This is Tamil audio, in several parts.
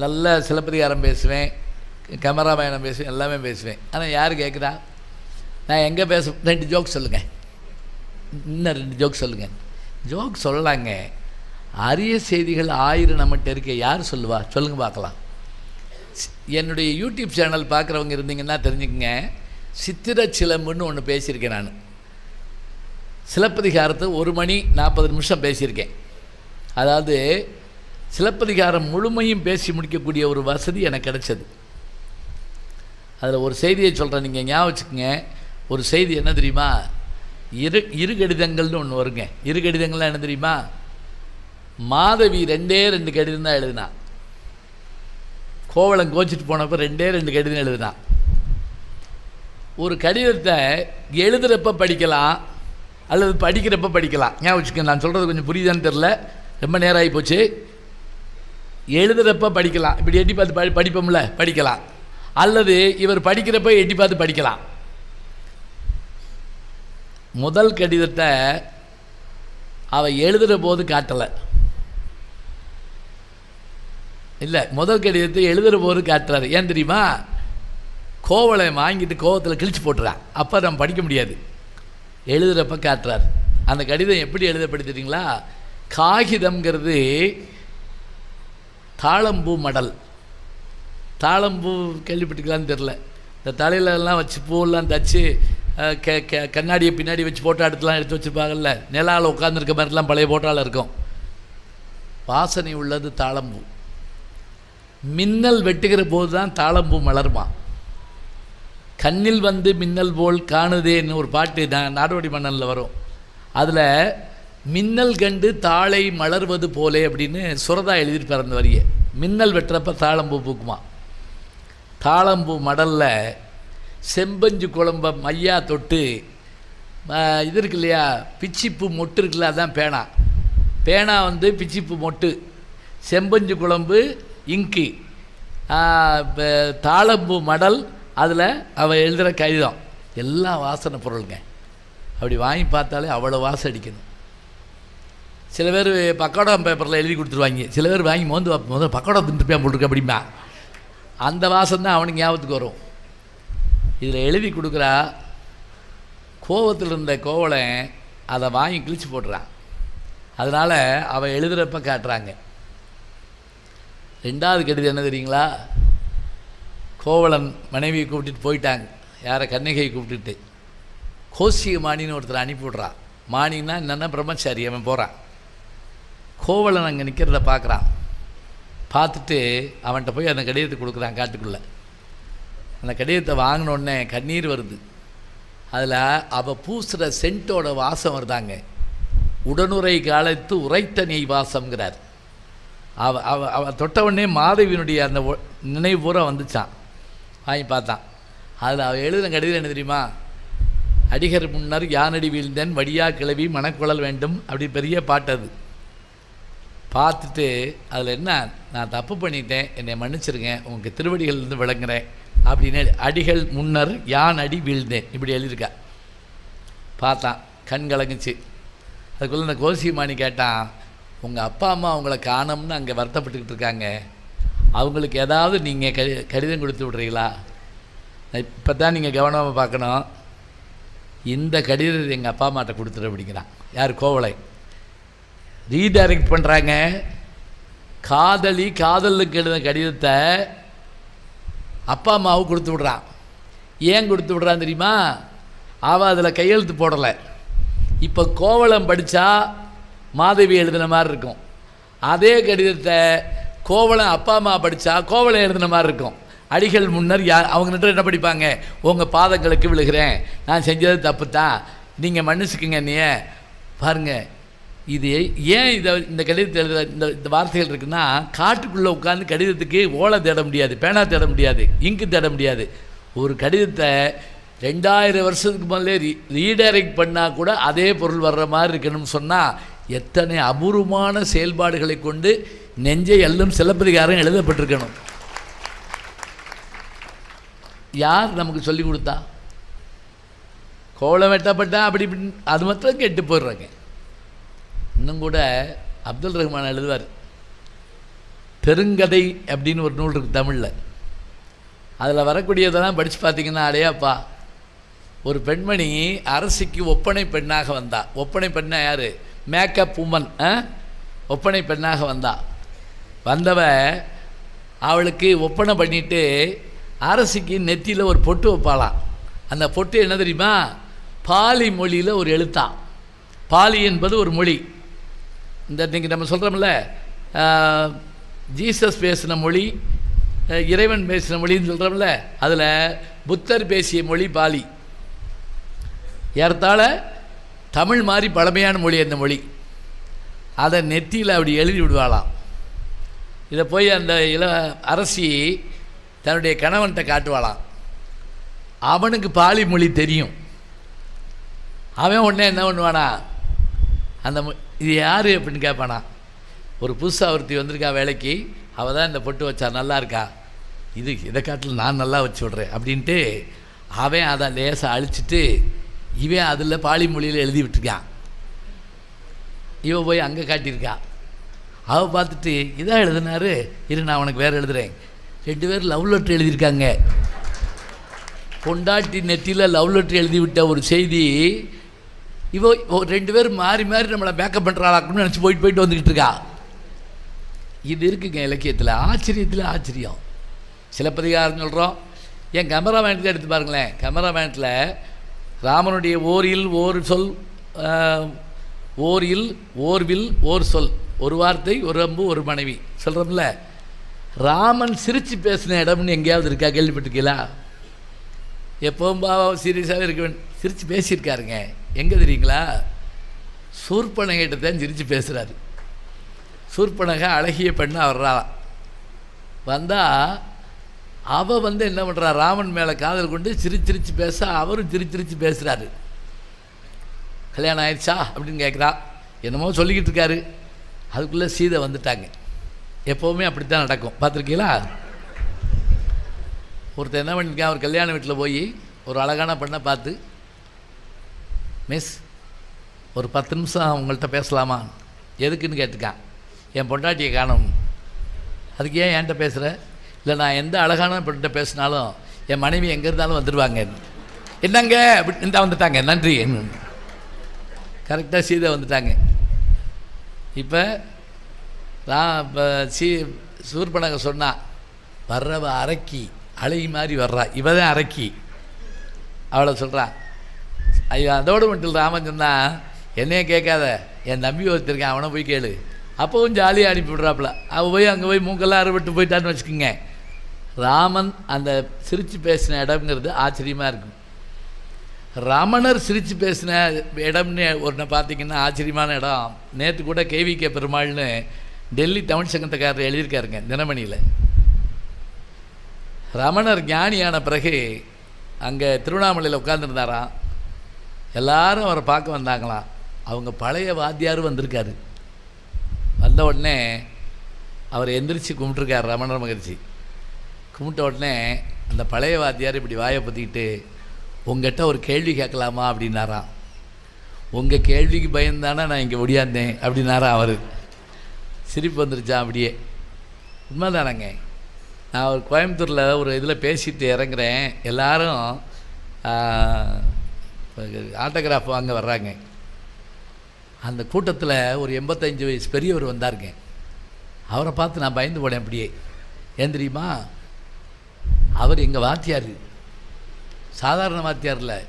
நல்ல சிலப்பதிகாரம் பேசுவேன், கமராமாயணம் பேசுவேன், எல்லாமே பேசுவேன். ஆனால் யார் கேட்குறா? நான் எங்கே பேச 2 ஜோக் சொல்லுங்கள், இன்னும் 2 ஜோக் சொல்லுங்கள். ஜோக் சொல்லலாங்க. அரிய செய்திகள் 1000 நம்மகிட்ட இருக்க. யார் சொல்லுவா? சொல்லுங்கள் பார்க்கலாம். என்னுடைய யூடியூப் சேனல் பார்க்குறவங்க இருந்தீங்கன்னா தெரிஞ்சுக்கங்க, சித்திர சிலம்புன்னு ஒன்று பேசியிருக்கேன். நான் சிலப்பதிகாரத்தை 1 மணி 40 நிமிஷம் பேசியிருக்கேன். அதாவது சிலப்பதிகாரம் முழுமையும் பேசி முடிக்கக்கூடிய ஒரு வசதி எனக்கு கிடைச்சது. அதில் ஒரு செய்தியை சொல்கிறேன், நீங்கள் ஞாபகம் வச்சுக்கோங்க. ஒரு செய்தி என்ன தெரியுமா? இரு கடிதங்கள்னு ஒன்று வருங்க. இரு கடிதங்கள்லாம் என்ன தெரியுமா? மாதவி 2 கடிதம் தான் எழுதினா. கோவலன் கோச்சிட்டு போனப்போ 2 கடிதம் எழுதினா. ஒரு கடிதத்தை எழுதுகிறப்ப படிக்கலாம் அல்லது படிக்கிறப்ப படிக்கலாம். ஞாபகம் வச்சுக்கோங்க. நான் சொல்கிறது கொஞ்சம் புரியுதான்னு தெரில, ரொம்ப நேரம் ஆகி போச்சு. எழுதுகிறப்ப படிக்கலாம், இப்படி எட்டி பார்த்து படிப்போம்ல, படிக்கலாம். அல்லது இவர் படிக்கிறப்ப எட்டி பார்த்து படிக்கலாம். முதல் கடிதத்தை அவள் எழுதுகிற போது காட்டலை, இல்லை, முதல் கடிதத்தை எழுதுகிற போது காட்டுறாரு. ஏன் தெரியுமா? கோவலை வாங்கிட்டு கோவத்தில் கிழிச்சு போட்டுறான். அப்போ நம்ம படிக்க முடியாது. எழுதுகிறப்ப காட்டுறார். அந்த கடிதம் எப்படி எழுதப்படுத்துறீங்களா? காகிதம்ங்கிறது தாளம்பூ மடல். தாளம்பூ கேள்விப்பட்டுக்கலான்னு தெரில. இந்த தலையிலெல்லாம் வச்சு பூவெல்லாம் தச்சு கண்ணாடியை பின்னாடி வச்சு போட்டோ எடுத்து வச்சுருப்பாங்கல்ல, நிலாவில் உட்காந்துருக்க மாதிரிலாம் பழைய போட்டோவில் இருக்கும். வாசனை உள்ளது தாளம்பூ. மின்னல் வெட்டுகிற போது தான் தாளம்பூ மலருமா. கண்ணில் வந்து மின்னல் போல் காணுதேன்னு ஒரு பாட்டு நாடோடி மன்னனில் வரும். அதில் மின்னல் கண்டு தாளை மலர்வது போலே அப்படின்னு சுரதா எழுதியிருப்பார் அந்த வரியை. மின்னல் வெட்டுறப்ப தாளம்பூ பூக்குமா. தாளம்பூ மடலில் செம்பஞ்சு குழம்ப மையா தொட்டு இது இருக்கு இல்லையா, பிச்சிப்பூ மொட்டு இருக்குல்ல, அதுதான் பேனா. பேனா வந்து பிச்சிப்பூ மொட்டு, செம்பஞ்சு குழம்பு இங்கு, தாளம்பூ மடல், அதில் அவள் எழுதுகிற கடிதம் எல்லாம் வாசனை பொருளுங்க. அப்படி வாங்கி பார்த்தாலே அவ்வளோ வாசம் அடிக்கணும். சில பேர் பக்கோடா பேப்பரில் எழுதி கொடுத்துருவாங்க. சில பேர் வாங்கி முதல்ல பக்கோடா தின்றுப்பேன் போட்டிருக்க அப்படிமா. அந்த வாசம் தான் அவனுக்கு ஞாபகத்துக்கு வரும். இதில் எழுதி கொடுக்குறா. கோவத்தில் இருந்த கோவலை அதை வாங்கி கிழிச்சு போட்டுறான். அதனால் அவள் எழுதுகிறப்ப காட்டுறாங்க. 2வது கடிதம் என்ன தெரியுங்களா? கோவலன் மனைவியை கூப்பிட்டுட்டு போயிட்டாங்க. யாரை? கண்ணகியை கூப்பிட்டுட்டு. கோசிய மாணின்னு ஒருத்தர் அனுப்பிவிட்றான். மாணின்னா என்னென்னா பிரம்மச்சாரி. அவன் போகிறான். கோவலன் அங்கே நிற்கிறத பார்க்குறான். பார்த்துட்டு அவன்கிட்ட போய் அந்த கடிதத்தை கொடுக்குறான் காட்டுக்குள்ளே. அந்த கடிதத்தை வாங்கினோடனே கண்ணீர் வருது. அதில் அவள் பூசுகிற சென்ட்டோட வாசம் வருதாங்க. உடனுரை காலத்து உரைத்த நெய் வாசம்ங்கிறார். அவ தொட்டவுடனே மாதவியினுடைய அந்த நினைவு பூரா வந்துச்சான். வாங்கி பார்த்தான். அதில் அவள் எழுதின கடிதம் என்ன தெரியுமா? அடிகர் முன்னர் யானடி வீழ்ந்தேன், வடியா கிளவி மனக்குழல் வேண்டும், அப்படி பெரிய பாட்டு. அது பார்த்துட்டு அதில் என்ன, நான் தப்பு பண்ணிட்டேன், என்னை மன்னிச்சிருங்க, உங்களுக்கு திருவடிகள்லேருந்து விளங்குறேன் அப்படின்னு. அடிகள் முன்னர் யான் அடி வீழ்ந்தேன் இப்படி எழுதியிருக்கா. பார்த்தான், கண் கலங்குச்சு. அதுக்குள்ளே இந்த கோசிமானி கேட்டான், உங்கள் அப்பா அம்மா அவங்கள காணோம்னு அங்கே வருத்தப்பட்டுக்கிட்டு இருக்காங்க, அவங்களுக்கு ஏதாவது நீங்கள் கடிதம் கொடுத்து விட்றீங்களா? இப்போ தான் நீங்கள் கவனமாக பார்க்கணும். இந்த கடிதத்தை எங்கள் அப்பா அம்மாட்ட கொடுத்துரு அப்படிங்கிறான். யார்? கோவலை. ரீடைரக்ட் பண்ணுறாங்க. காதலுக்கு எழுதின கடிதத்தை அப்பா அம்மாவுக்கு கொடுத்து விட்றான். ஏன் கொடுத்து விட்றான் தெரியுமா? அவள் அதில் கையெழுத்து போடலை. இப்போ கோவலம் படித்தா மாதவி எழுதின மாதிரி இருக்கும். அதே கடிதத்தை கோவலன் அப்பா அம்மா படித்தா கோவலம் எழுதின மாதிரி இருக்கும். அடிகள் முன்னர் அவங்க என்ன படிப்பாங்க? உங்கள் பாதங்களுக்கு விழுகிறேன், நான் செஞ்சது தப்பு தான், நீங்கள் மன்னிச்சுக்குங்க. நீ பாருங்கள், இது ஏன் இந்த கடிதத்தை எழுத இந்த வார்த்தைகள் இருக்குன்னா, காட்டுக்குள்ளே உட்காந்து கடிதத்துக்கு ஓலை தேட முடியாது, பேனா தேட முடியாது, இங்கு தேட முடியாது. ஒரு கடிதத்தை 2000 வருஷத்துக்கு முதல்ல ரீடைரக்ட் பண்ணால் கூட அதே பொருள் வர்ற மாதிரி இருக்கணும்னு சொன்னால் எத்தனை அபூர்வமான செயல்பாடுகளை கொண்டு நெஞ்சை எல்லும் சிலப்பதிகாரம் எழுதப்பட்டிருக்கணும். யார் நமக்கு சொல்லி கொடுத்தா? கோவலம் வெட்டப்பட்டா அப்படி அது மாத்திரம் கெட்டு போயிடுறாங்க. இன்னும் கூட அப்துல் ரஹ்மான் எழுதுவார், பெருங்கதை அப்படின்னு ஒரு நூல் இருக்குது தமிழில். அதில் வரக்கூடியதெல்லாம் படித்து பார்த்தீங்கன்னா, அடையாப்பா, ஒரு பெண்மணி அரசிக்கு ஒப்பனை பெண்ணாக வந்தா. ஒப்பனை பெண்ணா யார்? Makeup woman. ஒப்பனை பெண்ணாக வந்தவ அவளுக்கு ஒப்பனை பண்ணிவிட்டு அரசிக்கு நெத்தியில் ஒரு பொட்டு வைப்பாளாம். அந்த பொட்டு என்ன தெரியுமா? பாலி மொழியில் ஒரு எழுத்தான். பாலி என்பது ஒரு மொழி. இந்த இன்றைக்கி நம்ம சொல்கிறோம்ல, ஜீசஸ் பேசின மொழி, இறைவன் பேசின மொழின்னு சொல்கிறோம்ல, அதில் புத்தர் பேசிய மொழி பாலி. ஏறத்தாழ தமிழ் மாதிரி பழமையான மொழி அந்த மொழி. அதை நெத்தியில் அப்படி எழுதி விடுவாளாம். இதை போய் அந்த அரசி தன்னுடைய கணவன்கிட்ட காட்டுவாளாம். அவனுக்கு பாலி மொழி தெரியும். அவன் உடனே என்ன பண்ணுவானா, அந்த இது யார் அப்படின்னு கேட்பானா. ஒரு புதுசாக ஒருத்தி வந்திருக்கா வேலைக்கு, அவள் தான் இந்த பொட்டு வச்சா, நல்லா இருக்கா, இதை காட்டில் நான் நல்லா வச்சு விட்றேன் அப்படின்ட்டு அவன் அதை லேசாக அழிச்சிட்டு இவன் அதில் பாலி மொழியில் எழுதி விட்டுருக்கான். இவன் போய் அங்கே காட்டியிருக்கான். அவள் பார்த்துட்டு இதான் எழுதினாரு, இரு நான் உனக்கு வேறு எழுதுகிறேன். 2 பேர் லவ் லெட்ரு எழுதியிருக்காங்க. பொண்டாட்டி நெத்தியில் லவ் லெட்ரு எழுதி விட்ட ஒரு செய்தி. இவோ 2 பேர் மாறி மாறி நம்மளை மேக்கப் பண்ணுறாளாக்குன்னு நினச்சி போயிட்டு வந்துக்கிட்டு இருக்கா. இது இருக்குங்க இலக்கியத்தில். ஆச்சரியத்தில் ஆச்சரியம். சிலப்பதிகாரம் சொல்கிறோம். என் கமராமேனத்தில் எடுத்து பாருங்களேன். கமராமேனத்தில் ராமனுடைய ஓரில் ஓர் சொல், ஓரில் ஓர்வில் ஓர் சொல், ஒரு வார்த்தை ஒரு அம்பு ஒரு மனைவி சொல்கிறோம்ல. ராமன் சிரித்து பேசின இடம்னு எங்கேயாவது இருக்கா? கேள்விப்பட்டிருக்கீங்களா? எப்போவும் பாவம் சீரியஸாகவே இருக்க வேண்டும். சிரித்து பேசியிருக்காருங்க. எங்கே தெரியுங்களா? சூர்பனகிட்ட தான் சிரித்து பேசுகிறாரு. சூர்பனகை அழகிய பெண்ணாக வர்றா. வந்தால் அவள் என்ன பண்ணுறா, ராமன் மேலே காதல் கொண்டு சிரிச்சு பேச அவரும் சிரிச்சு பேசுகிறாரு. கல்யாணம் ஆயிடுச்சா அப்படின்னு கேட்குறா. என்னமோ சொல்லிக்கிட்டு இருக்காரு. அதுக்குள்ளே சீதை வந்துட்டாங்க. எப்போவுமே அப்படித்தான் நடக்கும். பார்த்துருக்கீங்களா? ஒருத்தர் என்ன பண்ணியிருக்கேன், அவர் கல்யாண வீட்டில் போய் ஒரு அழகான பெண்ணை பார்த்து, மிஸ் ஒரு 10 நிமிஷம் உங்கள்கிட்ட பேசலாமா? எதுக்குன்னு கேட்டுக்கான். என் பொண்டாட்டியை காணும். அதுக்கு ஏன் என்கிட்ட பேசுகிற? இல்லை, நான் எந்த அழகான பெண்கிட்ட பேசினாலும் என் மனைவி எங்கே இருந்தாலும் வந்துடுவாங்க. என்னங்க அப்படி இந்த வந்துட்டாங்க, நன்றி. கரெக்டாக சீதை வந்துட்டாங்க. இப்போ சூர்பனகை சொன்னா, வர்றவ அரக்கி அழகி மாதிரி வர்றா, இவ தான் அரக்கி. அவளை சொல்கிறான். ஐயோ, அதோடு மட்டும் ராமன் சொன்னால், என்னையே கேட்காத, என் தம்பி ஒருத்தருக்கேன், அவனை போய் கேளு. அப்போவும் ஜாலியாக அனுப்பி விட்றாப்புல. அவள் போய் அங்கே போய் மூக்கெல்லாம் அறுபட்டு போயிட்டான்னு வச்சுக்கோங்க. ராமன் அந்த சிரித்து பேசின இடம்ங்கிறது ஆச்சரியமாக இருக்கும். ரமணர் சிரித்து பேசின இடம்னு ஒன்று பார்த்திங்கன்னா ஆச்சரியமான இடம். நேற்று கூட கேவிகே பெருமாள்னு டெல்லி தமிழ் சங்கத்துக்காரர் எழுதியிருக்காருங்க தினமணியில். ரமணர் ஞானியான பிறகு அங்கே திருவண்ணாமலையில் உட்காந்துருந்தாராம். எல்லாரும் அவரை பார்க்க வந்தாங்களாம். அவங்க பழைய வாத்தியார் வந்திருக்காரு. வந்த உடனே அவர் எந்திரிச்சு கும்பிட்டுருக்கார் ரமணர் மகிழ்ச்சி. கும்பிட்ட உடனே அந்த பழைய வாத்தியார் இப்படி வாயை பற்றிக்கிட்டு, உங்கள்கிட்ட ஒரு கேள்வி கேட்கலாமா அப்படின்னாராம். உங்கள் கேள்விக்கு பயந்தானே நான் இங்கே ஒடியாந்தேன் அப்படின்னாராம் அவர். சிரிப்பு வந்துருச்சான் அப்படியே. உண்மைதானங்க. நான் ஒரு கோயம்புத்தூரில் ஒரு இதில் பேசிட்டு இறங்குறேன். எல்லோரும் ஆட்டோகிராஃப் வாங்க வர்றாங்க. அந்த கூட்டத்தில் ஒரு 85 வயசு பெரியவர் வந்தாருங்க. அவரை பார்த்து நான் பயந்து போனேன் அப்படியே. ஏன் தெரியுமா? அவர் எங்கள் வாத்தியார். சாதாரண வாத்தியார் இல்லை,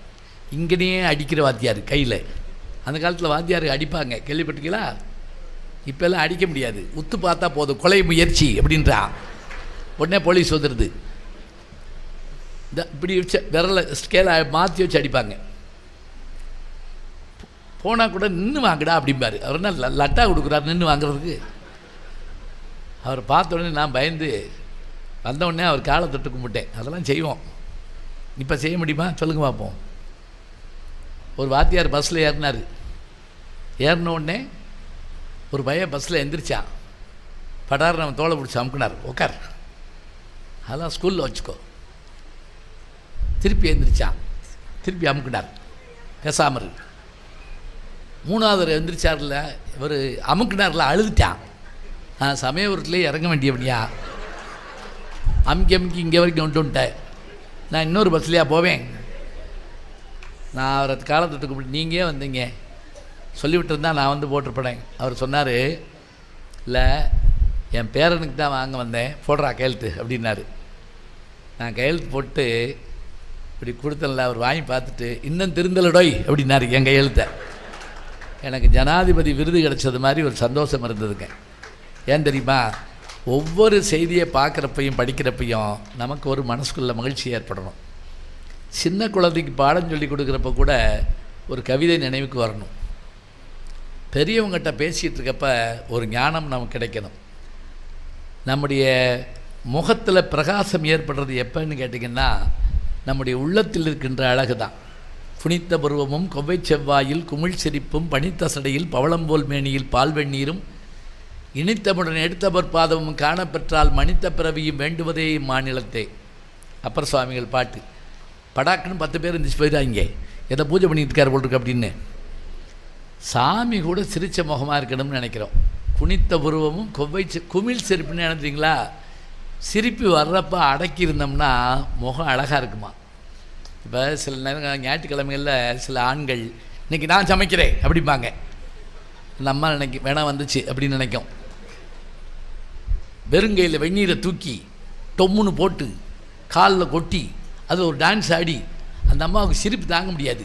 இங்கேயே அடிக்கிற வாத்தியார் கையில். அந்த காலத்தில் வாத்தியார் அடிப்பாங்க, கேள்விப்பட்டிருக்கீங்களா? இப்போல்லாம் அடிக்க முடியாது, உத்து பார்த்தா போதும், கொலை முயற்சி அப்படின்றான். உடனே போலீஸ் வந்துடுது. இந்த இப்படி வச்சு விரலை ஸ்கேலை மாற்றி வச்சு அடிப்பாங்க. போனால் கூட நின்று வாங்கடா அப்படிம்பார். அவர் என்ன லட்டா கொடுக்குறாரு நின்று வாங்குறதுக்கு? அவர் பார்த்த உடனே நான் பயந்து வந்த உடனே அவர் காலை தொட்டு கும்பிட்டேன். அதெல்லாம் செய்வோம். இப்போ செய்ய முடியுமா சொல்லுங்க பார்ப்போம். ஒரு வாத்தியார் பஸ்ஸில் ஏறினார். ஏறின உடனே ஒரு பையன் பஸ்ஸில் எந்திரிச்சான். படார் நம்ம தோலை பிடிச்சி அமுக்குனார். உட்கார், அதெல்லாம் ஸ்கூலில் வச்சுக்கோ. திருப்பி எந்திரிச்சான். திருப்பி அமுக்குனார். பேசாமர். 3வது எந்திரிச்சார்ல, இவர் அமுக்குனார்ல, அழுதுட்டான். நான் சமயபுரத்துலேயே இறங்க வேண்டியவனியா, அமுக்கி இங்கே வரைக்கும் வந்துட்டேன். நான் இன்னொரு பஸ்லையா போவேன்? நான் அவரை காலத்துக்கு கூப்பிட்டு நீங்கள் வந்தீங்க சொல்லிவிட்டுருந்தா நான் வந்து போட்டிருப்பேன். அவர் சொன்னார், இல்லை என் பேரனுக்கு தான் வாங்க வந்தேன், போடுறா கையெழுத்து அப்படின்னாரு. நான் கையெழுத்து போட்டு இப்படி கொடுத்தல, அவர் வாங்கி பார்த்துட்டு இன்னும் திருந்தலடோய் அப்படின்னாரு என் கையெழுத்தை. எனக்கு ஜனாதிபதி விருது கிடைச்சது மாதிரி ஒரு சந்தோஷம் இருந்ததுங்க. ஏன் தெரியுமா, ஒவ்வொரு செய்தியை பார்க்குறப்பையும் படிக்கிறப்பையும் நமக்கு ஒரு மனசுக்குள்ள மகிழ்ச்சி ஏற்படணும். சின்ன குழந்தைக்கு பாடம் சொல்லி கொடுக்குறப்ப கூட ஒரு கவிதை நினைவுக்கு வரணும். பெரியவங்ககிட்ட பேசிகிட்டு இருக்கப்ப ஒரு ஞானம் நமக்கு கிடைக்கணும். நம்முடைய முகத்தில் பிரகாசம் ஏற்படுறது எப்போன்னு கேட்டிங்கன்னா, நம்முடைய உள்ளத்தில் இருக்கின்ற அழகு தான். புனித்த பருவமும் கொவ்வை செவ்வாயில் குமிழ் சிரிப்பும் பனித்த சடையில் பவளம்போல் மேனியில் பால்வெண்ணீரும் இனித்தமுடன் எடுத்தவர் பாதமும் காணப்பெற்றால் மனித பிறவியும் வேண்டுவதே மாநிலத்தே. அப்பர் சுவாமிகள் பாட்டு. படாக்குன்னு 10 பேர் இருந்துச்சு போயிட்டாங்க, எதை பூஜை பண்ணிட்டு இருக்கார் போட்டிருக்கு அப்படின்னு. சாமி கூட சிரித்த முகமாக இருக்கணும்னு நினைக்கிறோம். குனித்த உருவமும் குமிழ் சிரிப்புன்னு நினைக்கிறீங்களா? சிரிப்பு வர்றப்ப அடக்கி இருந்தோம்னா முகம் அழகாக இருக்குமா. இப்போ சில நேரம் ஞாயிற்றுக்கிழமைகளில் சில ஆண்கள் இன்றைக்கி நான் சமைக்கிறேன் அப்படிம்பாங்க. நம்ம வேணா வந்துச்சு அப்படின்னு நினைக்கும். வெறுங்கையில் வெந்நீரை தூக்கி டொம்முன்னு போட்டு காலில் கொட்டி அது ஒரு டான்ஸ் ஆடி அந்த அம்மாவுக்கு சிரிப்பு தாங்க முடியாது.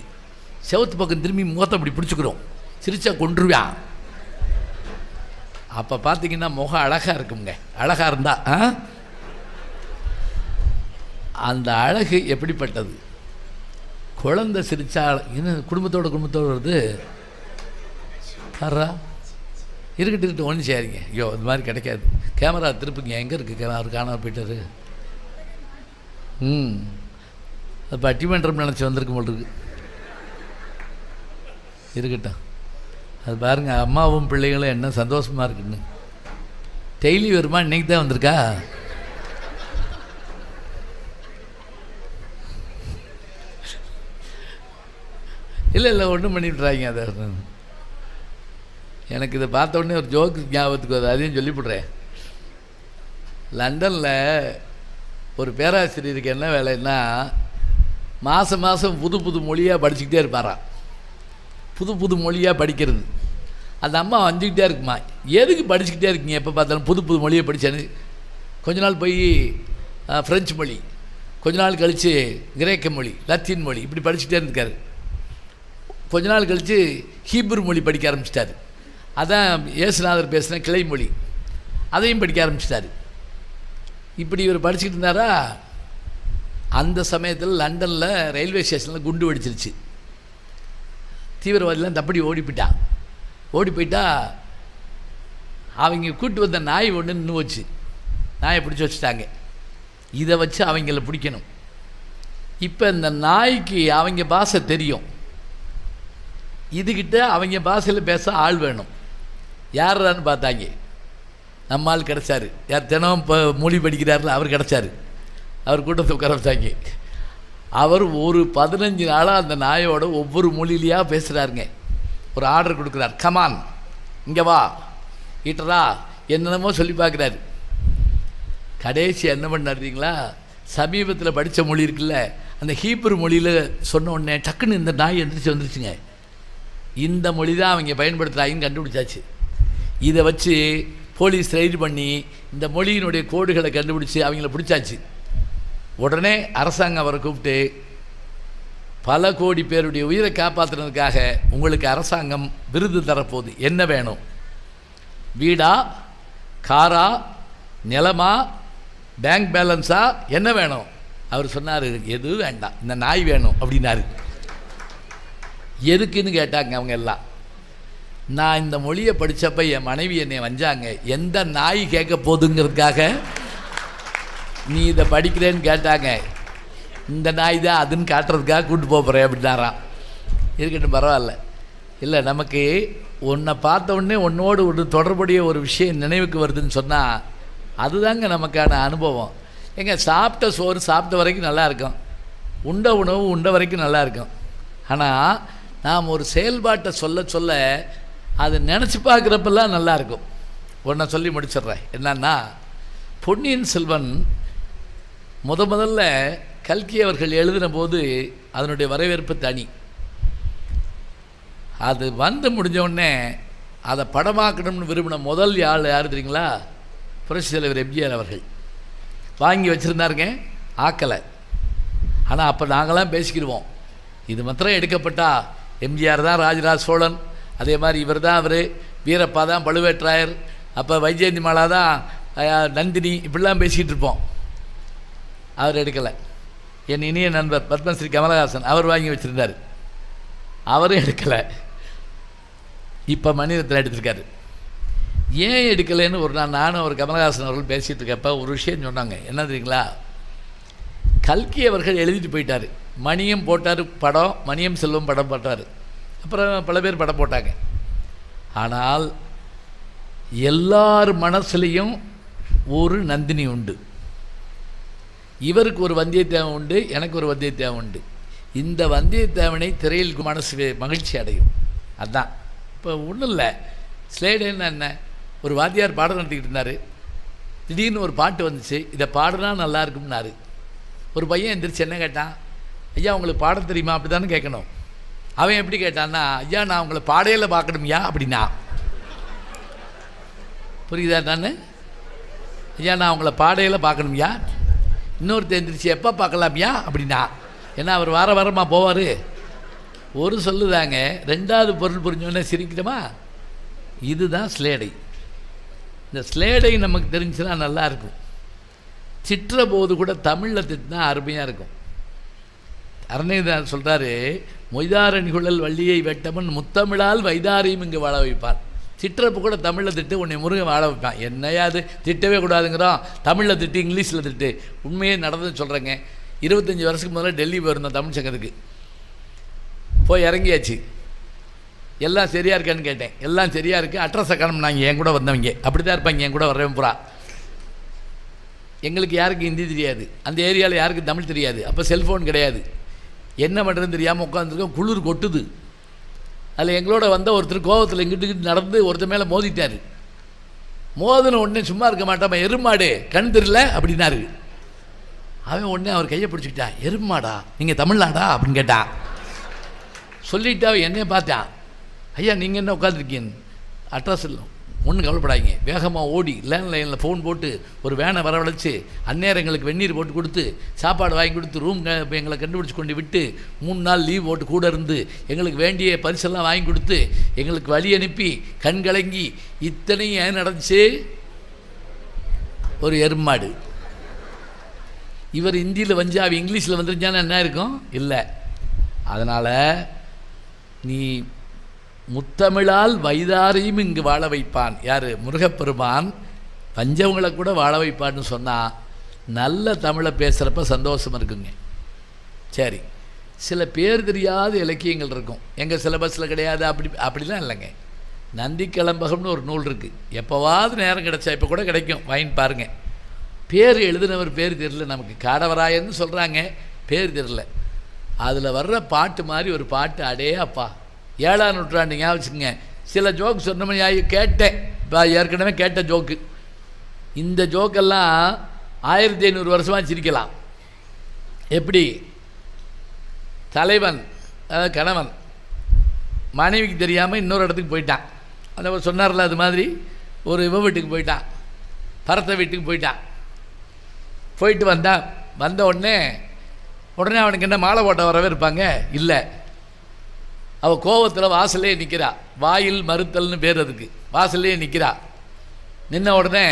செவத்து பக்கம் திரும்பி முகத்தை அப்படி பிடிச்சிக்கிறோம், சிரிச்சா கொன்றுவான். அப்போ பார்த்தீங்கன்னா முகம் அழகாக இருக்குங்க. அழகாக இருந்தால் அந்த அழகு எப்படிப்பட்டது? குழந்தை சிரிச்சா என்ன குடும்பத்தோடு வருது தர்றா இருக்கட்டு ஒன்று சேரிங்க. ஐயோ இது மாதிரி கிடைக்காது. கேமரா திருப்புங்க. எங்கே இருக்குது அவர் காணாமல் போயிட்டாரு. அது பட்டிமன்றம் நினச்சி வந்திருக்கும் போல் இருக்கு. இருக்கட்டும். அது பாருங்கள், அம்மாவும் பிள்ளைகளும் என்ன சந்தோஷமாக இருக்குன்னு. டெய்லி வருமா? இன்றைக்கி தான் வந்திருக்கா? இல்லை ஒன்றும் பண்ணிவிட்றாங்க. அதை எனக்கு இதை பார்த்த உடனே ஒரு ஜோக்கு ஞாபகத்துக்கு வருது, அதையும் சொல்லிவிட்றேன். லண்டனில் ஒரு பேராசிரியருக்கு என்ன வேலைன்னா, மாதம் புது மொழியாக படிச்சுக்கிட்டே இருப்பாராம். புது மொழியாக படிக்கிறது. அந்த அம்மா வந்துக்கிட்டே இருக்குமா, எதுக்கு படிச்சுக்கிட்டே இருக்கீங்க எப்போ பார்த்தாலும் புது மொழியை படித்தேன்னு. கொஞ்ச நாள் போய் ஃப்ரெஞ்சு மொழி, கொஞ்ச நாள் கழித்து கிரேக்க மொழி, லத்தீன் மொழி இப்படி படிச்சுட்டே இருந்திருக்காரு. கொஞ்ச நாள் கழித்து ஹீப்ரு மொழி படிக்க ஆரம்பிச்சிட்டார். அதான் இயேசுநாதர் பேசின கிளை மொழி, அதையும் படிக்க ஆரம்பிச்சிட்டார். இப்படி இவர் படிச்சுக்கிட்டு இருந்தாரா, அந்த சமயத்தில் லண்டனில் ரயில்வே ஸ்டேஷனில் குண்டு வெடிச்சிருச்சு. தீவிரவாதிலாம் தப்படி ஓடி போயிட்டா அவங்க கூட்டு வந்த நாய் ஒன்று நின்று வச்சு நாயை பிடிச்சி வச்சுட்டாங்க. இதை வச்சு அவங்கள பிடிக்கணும். இப்போ இந்த நாய்க்கு அவங்க பாஷை தெரியும், இதுக்கிட்ட அவங்க பாஷையில் பேச ஆள் வேணும். யாரான்னு பார்த்தாங்க, நம்ம ஆள் கிடச்சாரு. யார் தினம் இப்போ மொழி படிக்கிறாருல அவர் கிடச்சாரு. அவர் கூட்டத்தை உட்கார வச்சாங்க. அவர் ஒரு 15 நாளாக அந்த நாயோட ஒவ்வொரு மொழியிலையாக பேசுகிறாருங்க. ஒரு ஆர்டர் கொடுக்குறார், கமான் இங்கே வா ஈட்டரா என்னென்னமோ சொல்லி பார்க்குறாரு. கடைசி என்ன பண்ணாருங்களா, சமீபத்தில் படித்த மொழி இருக்குல்ல, அந்த ஹீப்ரு மொழியில் சொன்ன உடனே டக்குன்னு இந்த நாய் எந்திரிச்சு வந்துருச்சுங்க. இந்த மொழி தான் அவங்க பயன்படுத்துகிறாங்கன்னு கண்டுபிடிச்சாச்சு. இதை வச்சு போலீஸ் ரைடு பண்ணி இந்த மொழியினுடைய கோடுகளை கண்டுபிடிச்சி அவங்கள பிடிச்சாச்சு. உடனே அரசாங்கம் அவரை கூப்பிட்டு, பல கோடி பேருடைய உயிரை காப்பாற்றுறதுக்காக உங்களுக்கு அரசாங்கம் விருது தரப்போகுது, என்ன வேணும்? வீடா, காரா, நிலமா, பேங்க் பேலன்ஸா, என்ன வேணும்? அவர் சொன்னார், எதுவும் வேண்டாம், இந்த நாய் வேணும் அப்படின்னாரு. எதுக்குன்னு கேட்டாங்க அவங்க எல்லாம். நான் இந்த மொழியை படித்தப்ப என் மனைவி என்னை வஞ்சாங்க, எந்த நாய் கேட்க போதுங்கிறதுக்காக நீ இதை படிக்கிறேன்னு கேட்டாங்க. இந்த நாய் தான் அதுன்னு காட்டுறதுக்காக கூப்பிட்டு போகிறேன் அப்படின்னாராம். இருக்கட்டும், பரவாயில்ல. இல்லை, நமக்கு உன்னை பார்த்த உடனே உன்னோடு ஒரு தொடர்புடைய ஒரு விஷயம் நினைவுக்கு வருதுன்னு சொன்னால் அதுதாங்க நமக்கான அனுபவம். எங்க சாப்பிட்ட சோறு சாப்பிட்ட வரைக்கும் நல்லா இருக்கும், உண்ட உணவு உண்ட வரைக்கும் நல்லா இருக்கும். ஆனால் நாம் ஒரு செயல்பாட்டை சொல்ல சொல்ல அதை நினச்சி பார்க்குறப்பெல்லாம் நல்லாயிருக்கும். ஒன்றை சொல்லி முடிச்சிடுறேன். என்னன்னா, பொன்னியின் செல்வன் முதல்ல கல்கி அவர்கள் எழுதின போது அதனுடைய வரவேற்பு தனி. அது வந்து முடிஞ்சவுடனே அதை படமாக்கணும்னு விரும்பின முதல் யார் தெரியுங்களா? புரட்சித் தலைவர் எம்ஜிஆர் அவர்கள். வாங்கி வச்சுருந்தாருங்க, ஆக்கலை. ஆனால் அப்போ நாங்களாம் பேசிக்கிடுவோம், இது மாத்திரம் எடுக்கப்பட்டா எம்ஜிஆர் தான் ராஜராஜ சோழன், அதே மாதிரி இவர் தான் அவர், வீரப்பா தான் பழுவேற்றாயர், அப்போ வைஜெயந்தி மாலா தான் நந்தினி, இப்படிலாம் பேசிக்கிட்டு இருப்போம். அவர் எடுக்கலை. என் இனிய நண்பர் பத்மஸ்ரீ கமலஹாசன் அவர் வாங்கி வச்சுருந்தார், அவரும் எடுக்கலை. இப்போ மணிரத்னம் எடுத்திருக்காரு. ஏன் எடுக்கலைன்னு ஒரு நானும் ஒரு கமலஹாசன் அவர்கள் பேசிகிட்டு இருக்கப்போ ஒரு விஷயம் சொன்னாங்க. என்ன தெரியுங்களா? கல்கி அவர்கள் எழுதிட்டு போயிட்டார், மணியம் போட்டார் படம், மணியம் செல்வம் படம் போட்டார், அப்புறம் பல பேர் படம் போட்டாங்க. ஆனால் எல்லார் மனசுலேயும் ஒரு நந்தினி உண்டு. இவருக்கு ஒரு வந்தியத்தேவன் உண்டு, எனக்கு ஒரு வந்தியத்தேவன் உண்டு. இந்த வந்தியத்தேவனை திரையில் மனசு மகிழ்ச்சி அடையும். அதுதான். இப்போ ஒன்றும் இல்லை, ஸ்லேடுன்னா என்ன, ஒரு வாத்தியார் பாடம் நடத்திக்கிட்டு இருந்தார். திடீர்னு ஒரு பாட்டு வந்துச்சு, இதை பாடுனா நல்லா இருக்கும்னாரு. ஒரு பையன் எந்திரிச்சு என்ன கேட்டான், ஐயா உங்களுக்கு பாட தெரியுமா அப்படி தானே கேட்கணும். அவன் எப்படி கேட்டான்னா, ஐயா நான் உங்களை பாடையில் பார்க்கணும்யா அப்படின்னா. புரியுதா? நான் ஐயா நான் உங்களை பாடையில் பார்க்கணும்யா. இன்னொருத்தர் எந்திரிச்சு எப்போ பார்க்கலாம்யா அப்படின்னா. ஏன்னா அவர் வாரமாக போவார். ஒரு சொல்லுதாங்க, ரெண்டாவது பொருள் புரிஞ்சோடனே சிரிக்கிறோமா. இதுதான் ஸ்லேடை. இந்த ஸ்லேடை நமக்கு தெரிஞ்சுன்னா நல்லாயிருக்கும். திட்டுற போது கூட தமிழில் திட்டினா அருமையாக இருக்கும். அருணைதான் சொல்கிறாரு, மொய்தாரணிகுழல் வள்ளியை வெட்டமன் முத்தமிழால் வைதாரையும் இங்கே வாழ வைப்பார். திட்டுறப்போ கூட தமிழில் திட்டு உன்னை முருகன் வாழ வைப்பான். என்னையா அது திட்டவே கூடாதுங்கிறோம், தமிழில் திட்டு இங்கிலீஷில் திட்டு. உண்மையே நடந்து சொல்கிறேங்க. 25 வருஷத்துக்கு முதல்ல டெல்லி போயிருந்தோம் தமிழ் சங்கத்துக்கு. போய் இறங்கியாச்சு. எல்லாம் சரியாக இருக்கான்னு கேட்டேன். எல்லாம் சரியாக இருக்குது, அட்ரஸை காணும்னாங்க. என் கூட வந்தவங்க அப்படி தான் இருப்பாங்க, என் கூட வர்றவன் பூரா. எங்களுக்கு யாருக்கு ஹிந்தி தெரியாது, அந்த ஏரியாவில் யாருக்கு தமிழ் தெரியாது. அப்போ செல்ஃபோன் கிடையாது. என்ன பண்ணுறதுன்னு தெரியாமல் உட்காந்துருக்கோம், குளிர் கொட்டுது. அதில் எங்களோட வந்த ஒருத்தர் கோவத்தில் இங்கிட்டு நடந்து ஒருத்தர் மேலே மோதிட்டார். மோதின உடனே சும்மா இருக்க மாட்டான், எருமாடு கண் தெரியல அப்படின்னாரு. அவன் உடனே அவர் கையை பிடிச்சிக்கிட்டான். எருமாடா நீங்கள் தமிழ்நாடா அப்படின்னு கேட்டான். சொல்லிவிட்டு அவன் என்னைய பார்த்தான். ஐயா நீங்கள் என்ன உட்காந்துருக்கீங்க, அட்ரஸ் இல்லை, ஒன்றும் கவலைப்படாதீங்க. வேகமாக ஓடி லேண்ட்லைனில் ஃபோன் போட்டு ஒரு வேனை வரவழைச்சி அந்நேரம் எங்களுக்கு வெந்நீர் போட்டு கொடுத்து சாப்பாடு வாங்கி கொடுத்து ரூம் எங்களை கண்டுபிடிச்சி கொண்டு விட்டு 3 நாள் லீவ் போட்டு கூட இருந்து எங்களுக்கு வேண்டிய பரிசெல்லாம் வாங்கி கொடுத்து எங்களுக்கு வழி அனுப்பி கண் கலங்கி இத்தனையும் ஏன் நடந்துச்சு? ஒரு எருமாடு. இவர் ஹிந்தியில் வந்து அவன் இங்கிலீஷில் வந்துருந்தானே என்ன இருக்கும்? இல்லை. அதனால் நீ முத்தமிழால் வைதாரையும் இங்கு வாழ வைப்பான். யார்? முருகப்பெருமான். பஞ்சவங்களை கூட வாழ வைப்பான்னு சொன்னால் நல்ல தமிழை பேசுகிறப்ப சந்தோஷம் இருக்குங்க. சரி, சில பேர் தெரியாத இலக்கியங்கள் இருக்கும், எங்கள் சிலபஸில் கிடையாது. அப்படிலாம் இல்லைங்க. நந்தி கிளம்பகம்னு ஒரு நூல் இருக்குது. எப்போவாவது நேரம் கிடைச்சா, இப்போ கூட கிடைக்கும், வாங்கி பாருங்கள். பேர் எழுதினவர் பேர் தெரியல நமக்கு. காடவராயன்னு சொல்கிறாங்க, பேர் தெரியல. அதில் வர்ற பாட்டு மாதிரி ஒரு பாட்டு, அடே அப்பா 7ஆம் நூற்றாண்டு ஞாபகம் வச்சுக்கோங்க. சில ஜோக்கு சொன்ன மாதிரி கேட்டேன், இப்போ ஏற்கனவே கேட்ட ஜோக்கு. இந்த ஜோக்கெல்லாம் 1500 வருஷமாக சிரிக்கலாம். எப்படி? தலைவன் அதாவது கணவன் மனைவிக்கு தெரியாமல் இன்னொரு இடத்துக்கு போயிட்டான். அந்த சொன்னார்ல, அது மாதிரி ஒரு வீட்டுக்கு போயிட்டான், பரத்த வீட்டுக்கு போயிட்டான். போயிட்டு வந்த உடனே அவனுக்கு என்ன மாலை போட்ட வரவே இருப்பாங்க? இல்லை. அவள் கோவத்தில் வாசல்லே நிற்கிறா. வாயில் மறுத்தல்னு பேர் அதுக்கு. வாசல்லே நிற்கிறா. நின்ன உடனே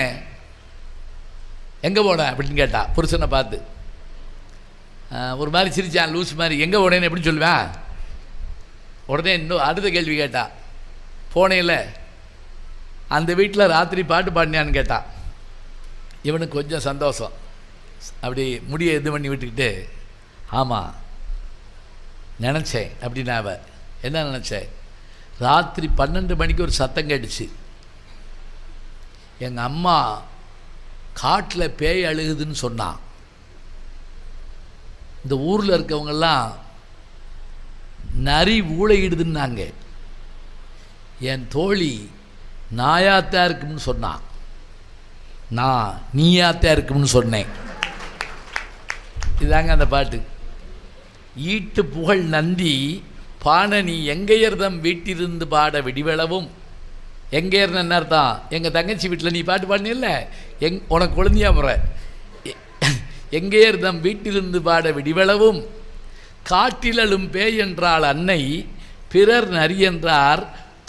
எங்கே போன அப்படின்னு கேட்டா புருஷனை பார்த்து. ஒரு மாதிரி சிரிச்சான், லூஸ் மாதிரி. எங்கே போனேன்னு எப்படி சொல்லுவேன்? உடனே இன்னும் அடுத்த கேள்வி கேட்டா, போனேன்ல அந்த வீட்டில் ராத்திரி பாட்டு பாடினான்னு கேட்டா. இவனுக்கு கொஞ்சம் சந்தோஷம். அப்படி முடியை இது பண்ணி விட்டுக்கிட்டு, ஆமாம் நினச்சேன் அப்படின்னா. அவள் என்ன நினச்சேன்? ராத்திரி 12 மணிக்கு ஒரு சத்தம் கேட்டுச்சு. எங்கள் அம்மா காட்டில் பேய் அழுகுதுன்னு சொன்னான். இந்த ஊரில் இருக்கவங்கெல்லாம் நரி ஊழையிடுதுன்னாங்க. என் தோழி நாயாத்தான் இருக்குன்னு சொன்னான். நான் நீயாத்தான் இருக்கும்னு சொன்னேன். இதாங்க அந்த பாட்டு. ஈட்டு புகழ் நந்தி பாணனி எங்கையர்தம் வீட்டிலிருந்து பாட விடிவளவும். எங்கையர்னு என்ன அர்த்தம்? எங்கள் தங்கச்சி வீட்டில் நீ பாட்டு பாடினில்ல, உனக்கு குழந்தையா முறை. எங்கையர்தம் வீட்டிலிருந்து பாட விடிவளவும் காட்டிலும் பேய் என்றால் அன்னை பிறர் நரி என்றார்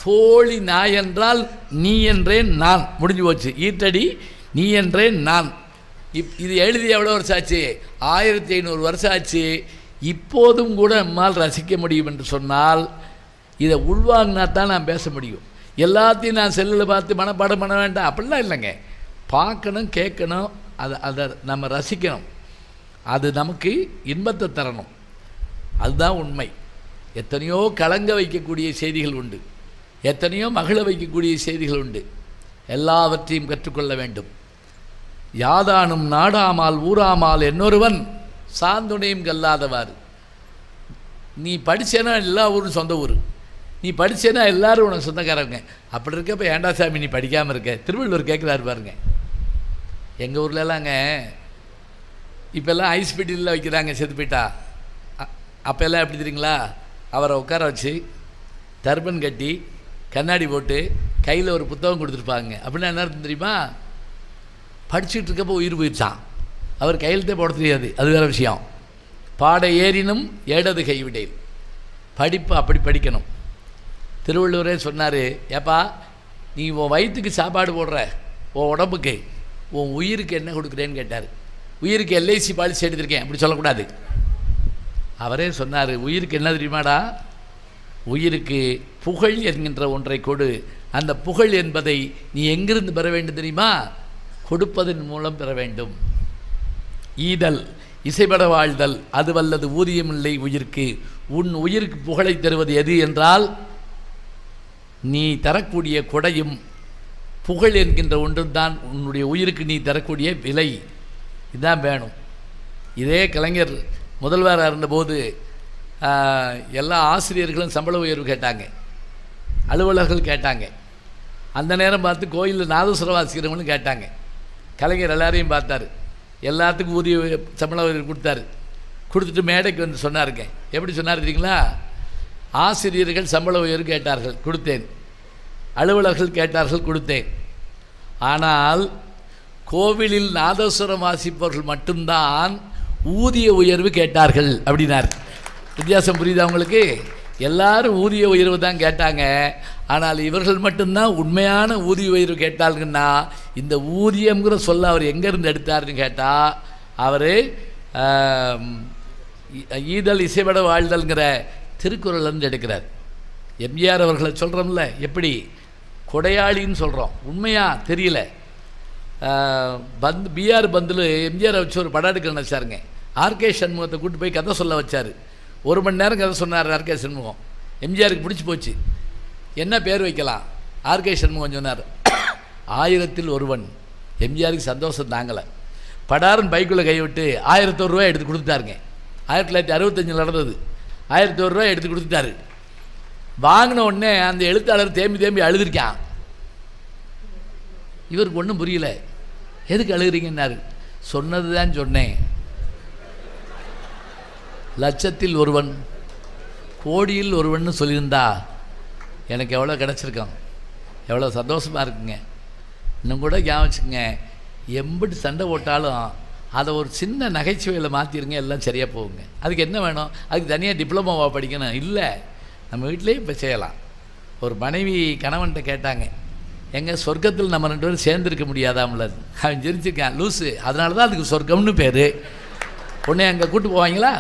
தோழி நாய் என்றால் நீ என்றேன் நான். முடிஞ்சு போச்சு. ஈட்டடி நீ என்றேன் நான். இது எழுதி எவ்வளோ வருஷம் ஆச்சு? 1500 வருஷம் ஆச்சு. இப்போதும் கூட நம்மால் ரசிக்க முடியும் என்று சொன்னால் இதை உள்வாங்கினா தான் நான் பேச முடியும். எல்லாத்தையும் நான் செல்லில் பார்த்து மனப்பாடம் பண்ண வேண்டாம் அப்படிலாம் இல்லைங்க. பார்க்கணும், கேட்கணும், அதை நம்ம ரசிக்கணும். அது நமக்கு இன்பத்தை தரணும். அதுதான் உண்மை. எத்தனையோ கலங்க வைக்கக்கூடிய செய்திகள் உண்டு, எத்தனையோ மகிழ வைக்கக்கூடிய செய்திகள் உண்டு. எல்லாவற்றையும் கற்றுக்கொள்ள வேண்டும். யாதானும் நாடாமால் ஊராமால் என்னொருவன் சாந்துணையும் கல்லாதவாறு. நீ படித்தேன்னா எல்லா ஊரும் சொந்த ஊர், நீ படித்தேன்னா எல்லோரும் உனக்கு சொந்தக்காரங்க. அப்படி இருக்கப்போ ஏண்டா சாமி நீ படிக்காமல் இருக்க? திருவள்ளுவர் கேட்குறாரு பாருங்க. எங்கள் ஊர்லலாங்க இப்போல்லாம் ஐஸ் பெட்டியில் வைக்கிறாங்க செத்து போயிட்டா. அப்போ எல்லாம் எப்படி தெரியுங்களா? அவரை உட்கார வச்சு டர்பன் கட்டி கண்ணாடி போட்டு கையில் ஒரு புத்தகம் கொடுத்துருப்பாங்க. அப்படின்னா என்ன அர்த்தம் தெரியுமா? படிச்சுட்டு இருக்கப்போ உயிர் போயிடுச்சான். அவர் கையெழுத்தே போட தெரியாது, அது வேறு விஷயம். பாட ஏறினும் ஏடது கைவிடேன். படிப்பு அப்படி படிக்கணும். திருவள்ளுவரே சொன்னார், ஏப்பா நீ உன் வயிற்றுக்கு சாப்பாடு போடுற, உன் உடம்புக்கு உன் உயிருக்கு என்ன கொடுக்குறேன்னு கேட்டார். உயிருக்கு எல்ஐசி பாலிசி எடுத்திருக்கேன் அப்படி சொல்லக்கூடாது. அவரே சொன்னார், உயிருக்கு என்ன தெரியுமாடா? உயிருக்கு புகழ் என்கின்ற ஒன்றை கொடு. அந்த புகழ் என்பதை நீ எங்கிருந்து பெற வேண்டும் தெரியுமா? கொடுப்பதன் மூலம் பெற வேண்டும். ஈதல் இசைபட வாழ்தல் அது வல்லது ஊதியமில்லை உயிர்க்கு. உன் உயிருக்கு புகழை தருவது எது என்றால் நீ தரக்கூடிய கொடையும் புகழ் என்கின்ற ஒன்றும் தான் உன்னுடைய உயிருக்கு நீ தரக்கூடிய விலை. இதுதான் வேணும். இதே கலைஞர் முதல்வராக இருந்தபோது எல்லா ஆசிரியர்களும் சம்பள உயர்வு கேட்டாங்க, அலுவலர்கள் கேட்டாங்க. அந்த நேரம் பார்த்து கோயிலில் நாதஸ்வரம் வாசிக்கிறவங்களும் கேட்டாங்க. கலைஞர் எல்லாரையும் பார்த்தார், எல்லாத்துக்கும் ஊதிய சம்பள உயர்வு கொடுத்தாரு. கொடுத்துட்டு மேடைக்கு வந்து சொன்னாருங்க. எப்படி சொன்னார் தெரியுங்களா? ஆசிரியர்கள் சம்பள உயர்வு கேட்டார்கள், கொடுத்தேன். அலுவலர்கள் கேட்டார்கள், கொடுத்தேன். ஆனால் கோவிலில் நாதஸ்வரம் வாசிப்பவர்கள் மட்டும்தான் ஊதிய உயர்வு கேட்டார்கள் அப்படின்னார். வித்தியாசம் புரியுதா உங்களுக்கு? எல்லாரும் ஊதிய உயர்வு தான் கேட்டாங்க, ஆனால் இவர்கள் மட்டும்தான் உண்மையான ஊதிய உயர்வு கேட்டாருங்கன்னா இந்த ஊதியங்கிற சொல்ல அவர் எங்கேருந்து எடுத்தார்னு கேட்டால் அவர் ஈதல் இசைபட வாழ்தல்ங்கிற திருக்குறள்லேருந்து எடுக்கிறார். எம்ஜிஆர் அவர்களை சொல்கிறோம்ல, எப்படி கொடையாளின்னு சொல்கிறோம், உண்மையாக தெரியல. பிஆர் பந்தில் எம்ஜிஆரை வச்சு ஒரு படம் எடுக்க நினச்சாருங்க. ஆர்கே சண்முகத்தை கூப்பிட்டு போய் கதை சொல்ல வச்சார். 1 மணி நேரம் கதை சொன்னார் ஆர்கே சண்முகம். எம்ஜிஆருக்கு பிடிச்சி போச்சு. என்ன பேர் வைக்கலாம்? ஆர்கே சண்முகம் சொன்னார் 1000ல் ஒருவன். எம்ஜிஆருக்கு சந்தோஷம் தாங்கலை. படாருன்னு பைக்குள்ளே கைவிட்டு 1001 ரூபாய் எடுத்து கொடுத்துட்டாருங்க. 1965 நடந்தது. 1001 ரூபாய் எடுத்து கொடுத்துட்டாரு. வாங்கின உடனே அந்த எழுத்தாளர் தேம்பி அழுதுருக்கான். இவருக்கு ஒன்றும் புரியல. எதுக்கு அழுகிறீங்கன்னாரு. சொன்னது தான் சொன்னேன். லட்சத்தில் ஒருவன் கோடியில் ஒருவன் சொல்லியிருந்தா எனக்கு எவ்வளோ கிடச்சிருக்கோம், எவ்வளோ சந்தோஷமாக இருக்குங்க. இன்னும் கூட ஞாபகிச்சுங்க, எம்பிட்டு சண்டை போட்டாலும் அதை ஒரு சின்ன நகைச்சுவையில் மாற்றிடுங்க, எல்லாம் சரியாக போகுங்க. அதுக்கு என்ன வேணும்? அதுக்கு தனியாக டிப்ளமோவாக படிக்கணும் இல்லை, நம்ம வீட்டிலேயே இப்போ செய்யலாம். ஒரு மனைவி கணவன்கிட்ட கேட்டாங்க, எங்கள் சொர்க்கத்தில் நம்ம 2 பேரும் சேர்ந்துருக்க முடியாதாம்ல. அவன் சிரிச்சிருக்கான், லூஸு, அதனால தான் அதுக்கு சொர்க்கம்னு பேர். உடனே அங்கே கூப்பிட்டு போவாங்களா?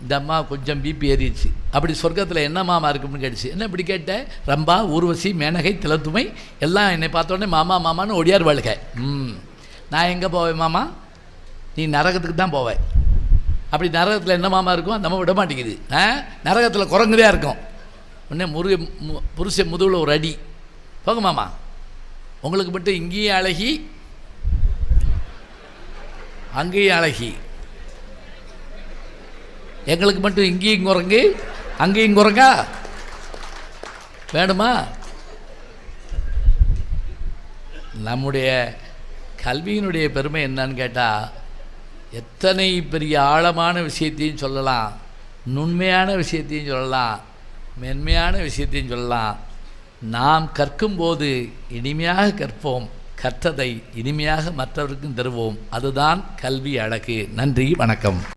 இந்த அம்மா கொஞ்சம் பிபி ஏறிடுச்சு. அப்படி சொர்க்கத்தில் என்ன மாமா இருக்குன்னு கேட்டுச்சு. என்ன இப்படி கேட்டேன்? ரம்பா, ஊர்வசி, மேனகை, திலத்துமை எல்லாம் என்னை பார்த்தோடனே மாமா மாமான்னு ஒடியார் வாழ்க. நான் எங்கே போவேன் மாமா? நீ நரகத்துக்கு தான் போவேன். அப்படி நரகத்தில் என்ன மாமா இருக்கும்? அந்த அம்மா விட மாட்டேங்குது. நரகத்தில் குரங்குதே இருக்கும். உடனே புருஷன் முதுகில் ஒரு அடி, போங்க மாமா, உங்களுக்கு மட்டும் இங்கேயும் அழகி அங்கேயும் அழகி, எங்களுக்கு மட்டும் இங்கேயும் குரங்கு அங்கேயும் குரங்கா வேணுமா? நம்முடைய கல்வியினுடைய பெருமை என்னன்னு கேட்டால், எத்தனை பெரிய ஆழமான விஷயத்தையும் சொல்லலாம், நுண்மையான விஷயத்தையும் சொல்லலாம், மென்மையான விஷயத்தையும் சொல்லலாம். நாம் கற்கும்போது இனிமையாக கற்போம், கற்றதை இனிமையாக மற்றவருக்கும் தருவோம். அதுதான் கல்வி அழகு. நன்றி, வணக்கம்.